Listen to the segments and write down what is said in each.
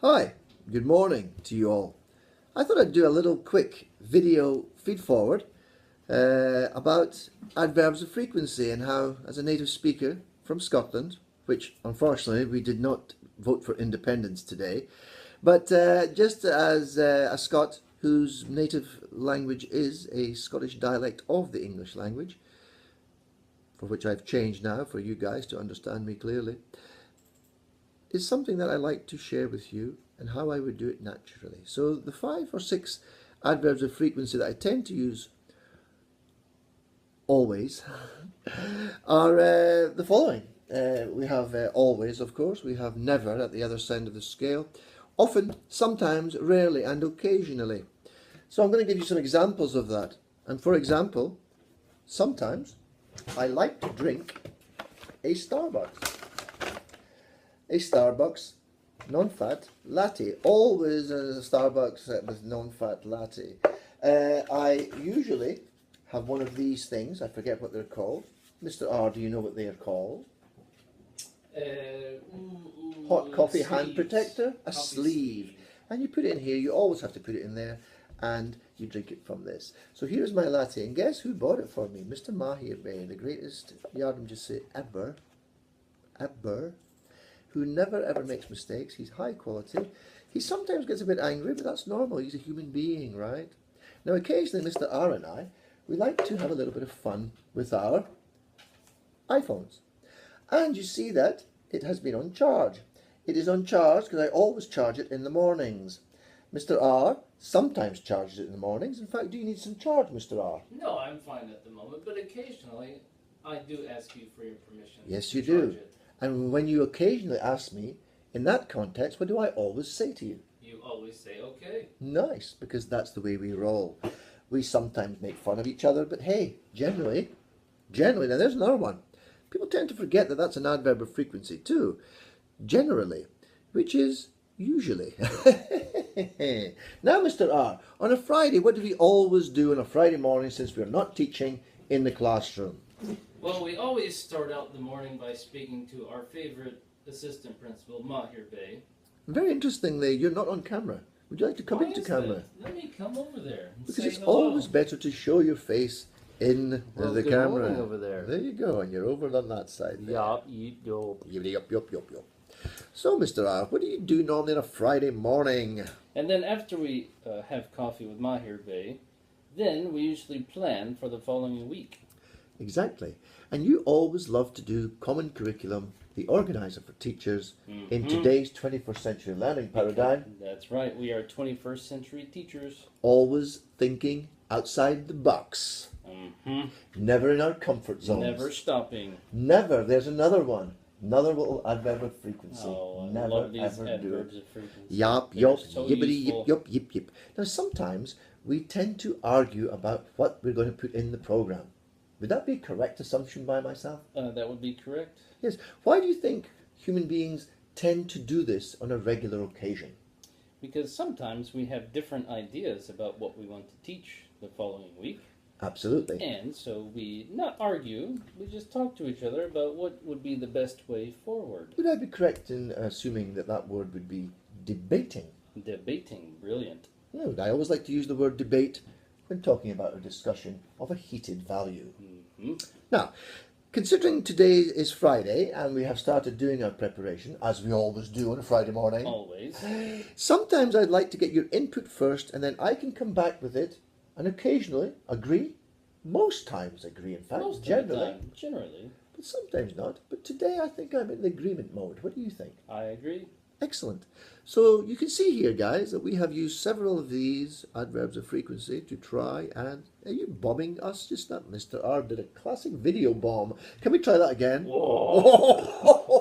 Hi, good morning to you all. I thought I'd do a little quick video feed forward about adverbs of frequency and how, as a native speaker from Scotland, which unfortunately we did not vote for independence today, but just as a Scot whose native language is a Scottish dialect of the English language, for which I've changed now for you guys to understand me clearly, is something that I like to share with you and how I would do it naturally. So the 5 or 6 adverbs of frequency that I tend to use always are the following. We have always, of course. We have never at the other side of the scale. Often, sometimes, rarely, and occasionally. So I'm going to give you some examples of that. And for example, sometimes I like to drink a Starbucks. A Starbucks non-fat latte. Always a Starbucks with non-fat latte. I usually have one of these things. I forget what they're called. Mr. R, do you know what they are called? Hot coffee hand protector. A sleeve. And you put it in here. You always have to put it in there. And you drink it from this. So here's my latte. And guess who bought it for me? Mr. Mahir Bey, the greatest yardum just say ever, who never ever makes mistakes. He's high quality. He sometimes gets a bit angry, but that's normal. He's a human being, right? Now, occasionally, Mr. R and I, we like to have a little bit of fun with our iPhones. And you see that it has been on charge. It is on charge because I always charge it in the mornings. Mr. R sometimes charges it in the mornings. In fact, do you need some charge, Mr. R? No, I'm fine at the moment, but occasionally I do ask you for your permission. Yes, you do. And when you occasionally ask me, in that context, what do I always say to you? You always say, okay. Nice, because that's the way we roll. We sometimes make fun of each other, but hey, generally, now there's another one. People tend to forget that that's an adverb of frequency too. Generally, which is usually. Now, Mr. R, on a Friday, what do we always do on a Friday morning since we're not teaching in the classroom? Well, we always start out the morning by speaking to our favorite assistant principal, Mahir Bey. Very interestingly, you're not on camera. Would you like to come into camera? Let me come over there and because say it's hello. always better to show your face in the good camera. morning over there. There you go, and you're over on that side there. Yup, yup. Yup. So, Mr. R, what do you do normally on a Friday morning? And then after we have coffee with Mahir Bey, then we usually plan for the following week. Exactly. And you always love to do common curriculum, the organizer for teachers, in today's 21st century learning paradigm. That's right, we are 21st century teachers. Always thinking outside the box. Never in our comfort zones. Never stopping. Never. There's another one. Another little adverb of frequency. Oh, I Never love these ever do adverbs it. of frequency. Yup, They're yup, so yippity, useful. yip, yup, yip. Now, sometimes we tend to argue about what we're going to put in the program. Would that be a correct assumption by myself? That would be correct. Yes. Why do you think human beings tend to do this on a regular occasion? Because sometimes we have different ideas about what we want to teach the following week. Absolutely. And so we not argue, we just talk to each other about what would be the best way forward. Would I be correct in assuming that that word would be debating? Debating, brilliant. No, I always like to use the word debate when talking about a discussion of a heated value. Now, considering today is Friday and we have started doing our preparation, as we always do on a Friday morning, Always. sometimes I'd like to get your input first and then I can come back with it and occasionally agree. Most times agree, in fact, Most of the generally. time, generally. But sometimes not. But today I think I'm in the agreement mode. What do you think? I agree. Excellent. So you can see here, guys, that we have used several of these adverbs of frequency to try and... Are you bombing us just now? Mr. R did a classic video bomb. Can we try that again? Oh,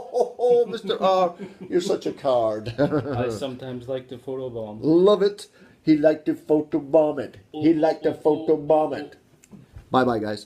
Mr. R, you're such a card. I sometimes like to photobomb. Love it. He liked to photobomb it. He liked to photobomb it. Bye-bye, guys.